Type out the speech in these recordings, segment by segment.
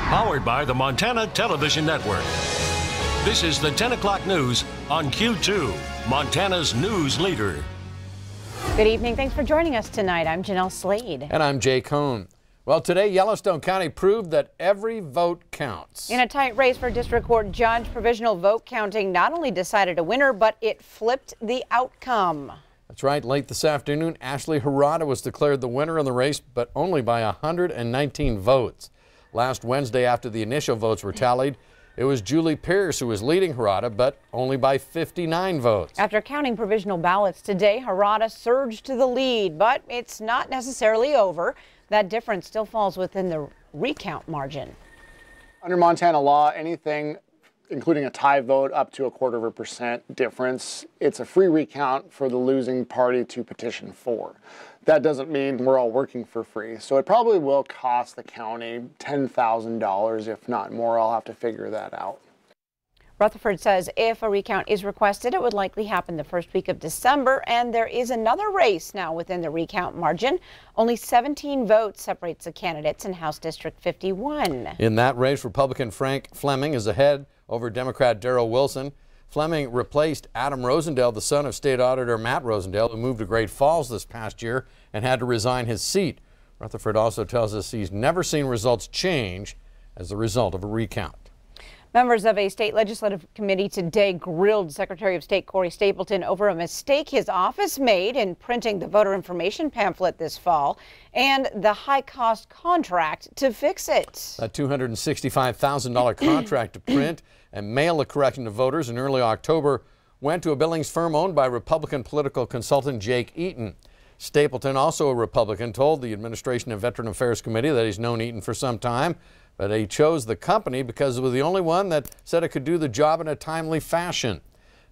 Powered by the Montana Television Network. This is the 10 o'clock news on Q2, Montana's news leader. Good evening. Thanks for joining us tonight. I'm Jeanelle Slade. And I'm Jay Cohn. Well, today Yellowstone County proved that every vote counts. In a tight race for district court judge, provisional vote counting not only decided a winner, but it flipped the outcome. That's right. Late this afternoon, Ashley Harada was declared the winner in the race, but only by 119 votes. Last Wednesday, after the initial votes were tallied, it was Julie Pierce who was leading Harada, but only by 59 votes. After counting provisional ballots today, Harada surged to the lead, but it's not necessarily over. That difference still falls within the recount margin. Under Montana law, anything including a tie vote up to 0.25% difference, it's a free recount for the losing party to petition for. That doesn't mean we're all working for free, so it probably will cost the county $10,000, if not more. I'll have to figure that out. Rutherford says if a recount is requested, it would likely happen the first week of December, and there is another race now within the recount margin. Only 17 votes separates the candidates in House District 51. In that race, Republican Frank Fleming is ahead over Democrat Darrell Wilson. Fleming replaced Adam Rosendale, the son of State Auditor Matt Rosendale, who moved to Great Falls this past year and had to resign his seat. Rutherford also tells us he's never seen results change as a result of a recount. Members of a state legislative committee today grilled Secretary of State Corey Stapleton over a mistake his office made in printing the voter information pamphlet this fall and the high-cost contract to fix it. A $265,000 contract to print and mail a correction to voters in early October went to a Billings firm owned by Republican political consultant Jake Eaton. Stapleton, also a Republican, told the Administration and Veteran Affairs Committee that he's known Eaton for some time, but he chose the company because it was the only one that said it could do the job in a timely fashion.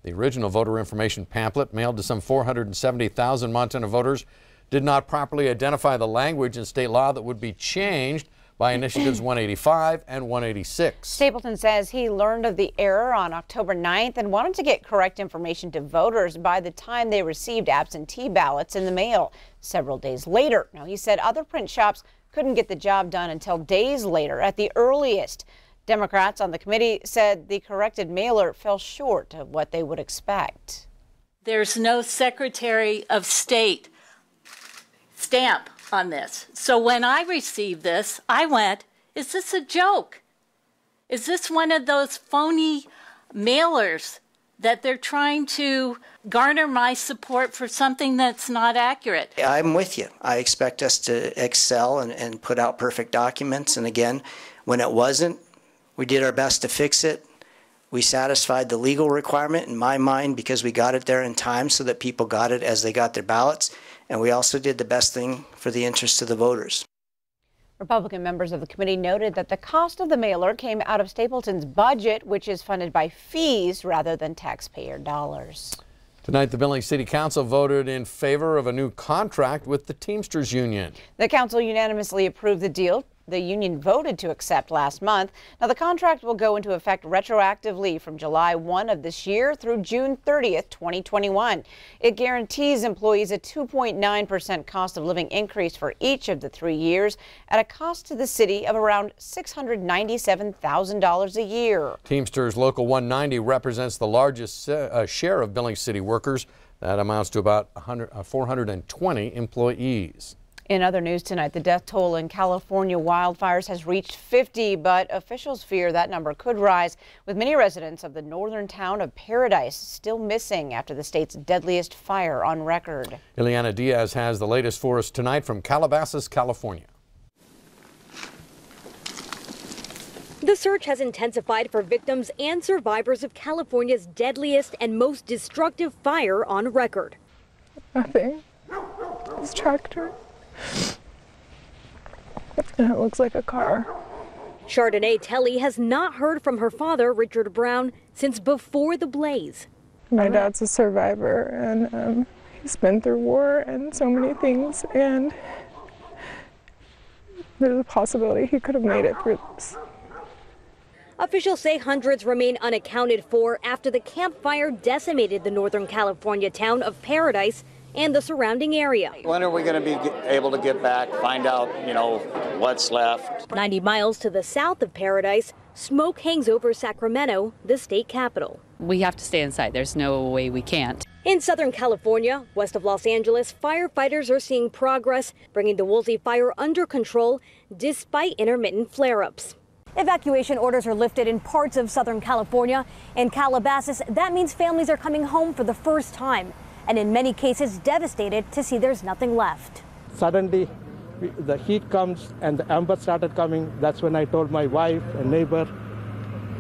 The original voter information pamphlet, mailed to some 470,000 Montana voters, did not properly identify the language in state law that would be changed by Initiatives 185 and 186. Stapleton says he learned of the error on October 9th and wanted to get correct information to voters by the time they received absentee ballots in the mail several days later. Now, he said other print shops couldn't get the job done until days later at the earliest. Democrats on the committee said the corrected mailer fell short of what they would expect. There's no Secretary of State stamp on this. So when I received this, I went, is this a joke? Is this one of those phony mailers that they're trying to garner my support for something that's not accurate? I'm with you. I expect us to excel and put out perfect documents. And again, when it wasn't, we did our best to fix it. We satisfied the legal requirement in my mind because we got it there in time so that people got it as they got their ballots. And we also did the best thing for the interest of the voters. Republican members of the committee noted that the cost of the mailer came out of Stapleton's budget, which is funded by fees rather than taxpayer dollars. Tonight, the Billings City Council voted in favor of a new contract with the Teamsters Union. The council unanimously approved the deal the union voted to accept last month. Now, the contract will go into effect retroactively from July 1 of this year through June 30th, 2021. It guarantees employees a 2.9% cost of living increase for each of the 3 years at a cost to the city of around $697,000 a year. Teamsters Local 190 represents the largest share of Billings City workers. That amounts to about 420 employees. In other news tonight, the death toll in California wildfires has reached 50, but officials fear that number could rise, with many residents of the northern town of Paradise still missing after the state's deadliest fire on record. Ileana Diaz has the latest for us tonight from Calabasas, California. The search has intensified for victims and survivors of California's deadliest and most destructive fire on record. Nothing. This tractor. And it looks like a car. Chardonnay Telly has not heard from her father, Richard Brown, since before the blaze. My dad's a survivor, and he's been through war and so many things, and there's a possibility he could have made it through this. Officials say hundreds remain unaccounted for after the Camp Fire decimated the Northern California town of Paradise and the surrounding area. When are we going to be able to get back, find out, what's left? 90 miles to the south of Paradise, smoke hangs over Sacramento, the state capital. We have to stay inside. There's no way we can't. In Southern California, west of Los Angeles, firefighters are seeing progress, bringing the Woolsey fire under control despite intermittent flare-ups. Evacuation orders are lifted in parts of Southern California. In Calabasas, that means families are coming home for the first time, and in many cases devastated to see there's nothing left. Suddenly, the heat comes and the embers started coming. That's when I told my wife and neighbor,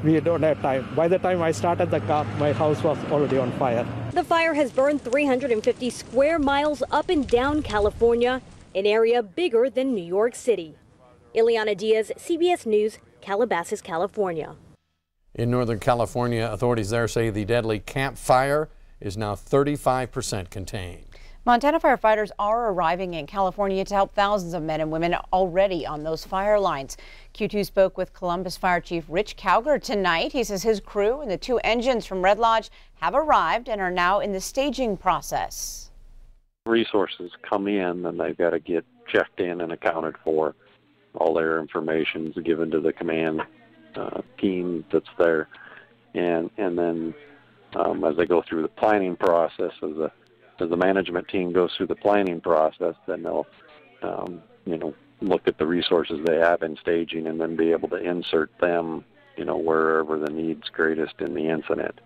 we don't have time. By the time I started the car, my house was already on fire. The fire has burned 350 square miles up and down California, an area bigger than New York City. Ileana Diaz, CBS News, Calabasas, California. In Northern California, authorities there say the deadly Camp Fire is now 35% contained. Montana firefighters are arriving in California to help thousands of men and women already on those fire lines. Q2 spoke with Columbus Fire Chief Rich Cowger tonight. He says his crew and the 2 engines from Red Lodge have arrived and are now in the staging process. Resources come in and they've got to get checked in and accounted for. All their information is given to the command team that's there. And then as they go through the planning process, as the management team goes through the planning process, then they'll, look at the resources they have in staging and then be able to insert them, wherever the need's greatest in the incident.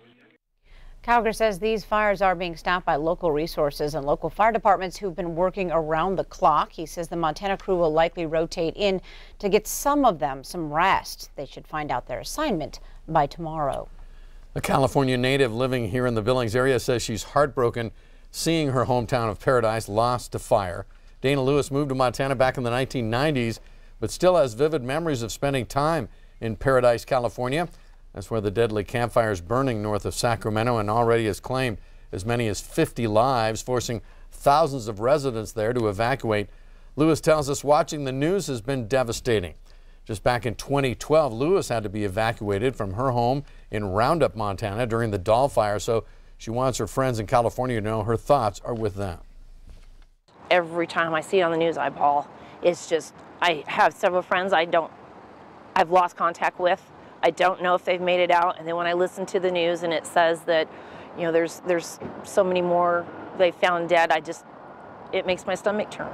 Cowger says these fires are being staffed by local resources and local fire departments who've been working around the clock. He says the Montana crew will likely rotate in to get some of them some rest. They should find out their assignment by tomorrow. A California native living here in the Billings area says she's heartbroken seeing her hometown of Paradise lost to fire. Dana Lewis moved to Montana back in the 1990s, but still has vivid memories of spending time in Paradise, California. That's where the deadly campfire is burning north of Sacramento and already has claimed as many as 50 lives, forcing thousands of residents there to evacuate. Lewis tells us watching the news has been devastating. Just back in 2012, Lewis had to be evacuated from her home in Roundup, Montana during the Doll Fire, so she wants her friends in California to know her thoughts are with them. Every time I see it on the news, I bawl. It's just, I have several friends I've lost contact with. I don't know if they've made it out. And then when I listen to the news and it says that, there's so many more they found dead, it makes my stomach turn.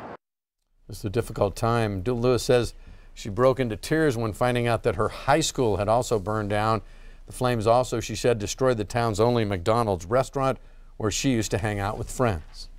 It's a difficult time. Lewis says she broke into tears when finding out that her high school had also burned down. The flames also, she said, destroyed the town's only McDonald's restaurant where she used to hang out with friends.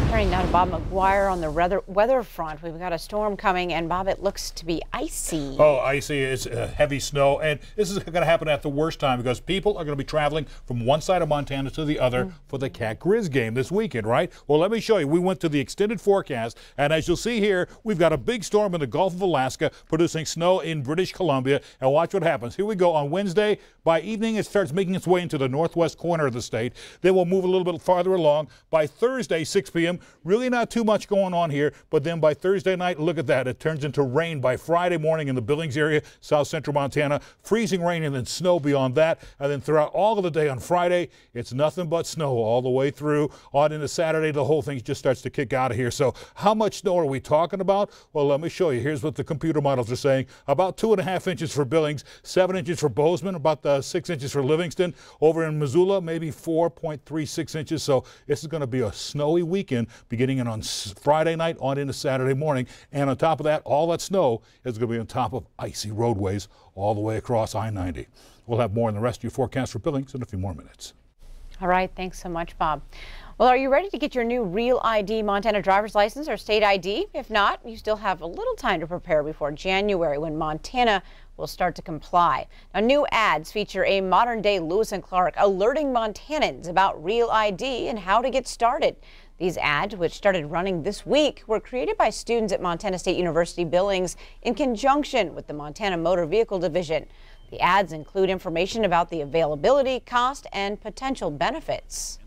Turning now to Bob McGuire on the weather front. We've got a storm coming, and Bob, it looks to be icy. Oh, icy. It's heavy snow, and this is going to happen at the worst time because people are going to be traveling from one side of Montana to the other for the Cat Grizz game this weekend, right? Well, let me show you. We went to the extended forecast, and as you'll see here, we've got a big storm in the Gulf of Alaska producing snow in British Columbia, and watch what happens. Here we go. On Wednesday, by evening, it starts making its way into the northwest corner of the state. Then we'll move a little bit farther along. By Thursday, 6 p.m., really not too much going on here, but then by Thursday night, look at that. It turns into rain by Friday morning in the Billings area, south central Montana, freezing rain and then snow beyond that. And then throughout all of the day on Friday, it's nothing but snow all the way through. On into Saturday, the whole thing just starts to kick out of here. So how much snow are we talking about? Well, let me show you. Here's what the computer models are saying. About 2.5 inches for Billings, 7 inches for Bozeman, about 6 inches for Livingston. Over in Missoula, maybe 4.36 inches. So this is going to be a snowy weekend beginning on Friday night on into Saturday morning. And on top of that, all that snow is going to be on top of icy roadways all the way across I-90. We'll have more in the rest of your forecast for Billings in a few more minutes. All right. Thanks so much, Bob. Well, are you ready to get your new Real ID Montana driver's license or state ID? If not, you still have a little time to prepare before January when Montana will start to comply. Now, new ads feature a modern-day Lewis and Clark alerting Montanans about Real ID and how to get started. These ads, which started running this week, were created by students at Montana State University Billings in conjunction with the Montana Motor Vehicle Division. The ads include information about the availability, cost, and potential benefits.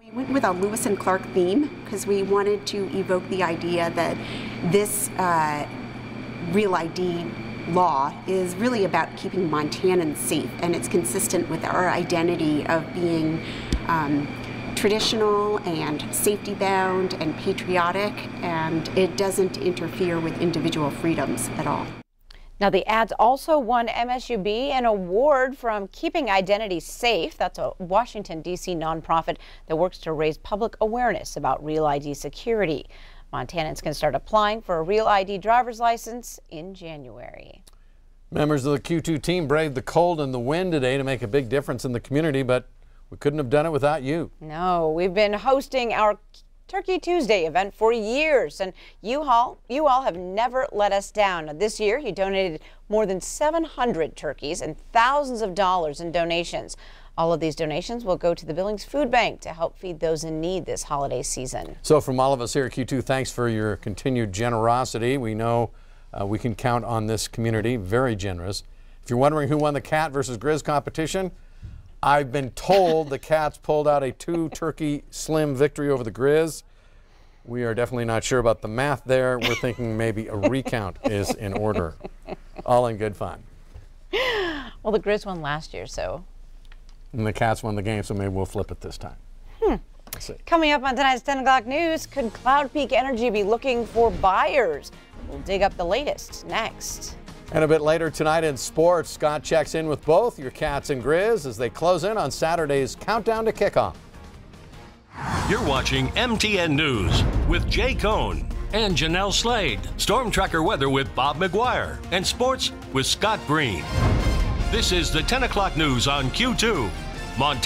We went with a Lewis and Clark theme because we wanted to evoke the idea that this Real ID law is really about keeping Montanans safe, and it's consistent with our identity of being traditional and safety bound and patriotic, and it doesn't interfere with individual freedoms at all. Now, the ads also won MSUB an award from Keeping Identity Safe. That's a Washington, D.C. nonprofit that works to raise public awareness about Real ID security. Montanans can start applying for a Real ID driver's license in January. Members of the Q2 team braved the cold and the wind today to make a big difference in the community, but we couldn't have done it without you. No, we've been hosting our Turkey Tuesday event for years, and you all have never let us down. Now, this year, you donated more than 700 turkeys and thousands of dollars in donations. All of these donations will go to the Billings Food Bank to help feed those in need this holiday season. So from all of us here at Q2, thanks for your continued generosity. We know we can count on this community, very generous. If you're wondering who won the Cat versus Grizz competition, I've been told the Cats pulled out a 2-turkey slim victory over the Grizz. We are definitely not sure about the math there. We're thinking maybe a recount is in order. All in good fun. Well, the Grizz won last year, so. And the Cats won the game, so maybe we'll flip it this time. Let's see. Coming up on tonight's 10 o'clock news, could Cloud Peak Energy be looking for buyers? We'll dig up the latest next. And a bit later tonight in sports, Scott checks in with both your Cats and Grizz as they close in on Saturday's countdown to kickoff. You're watching MTN News with Jay Cohn and Jeanelle Slade. Storm Tracker weather with Bob McGuire and sports with Scott Green. This is the 10 o'clock news on Q2. Montana.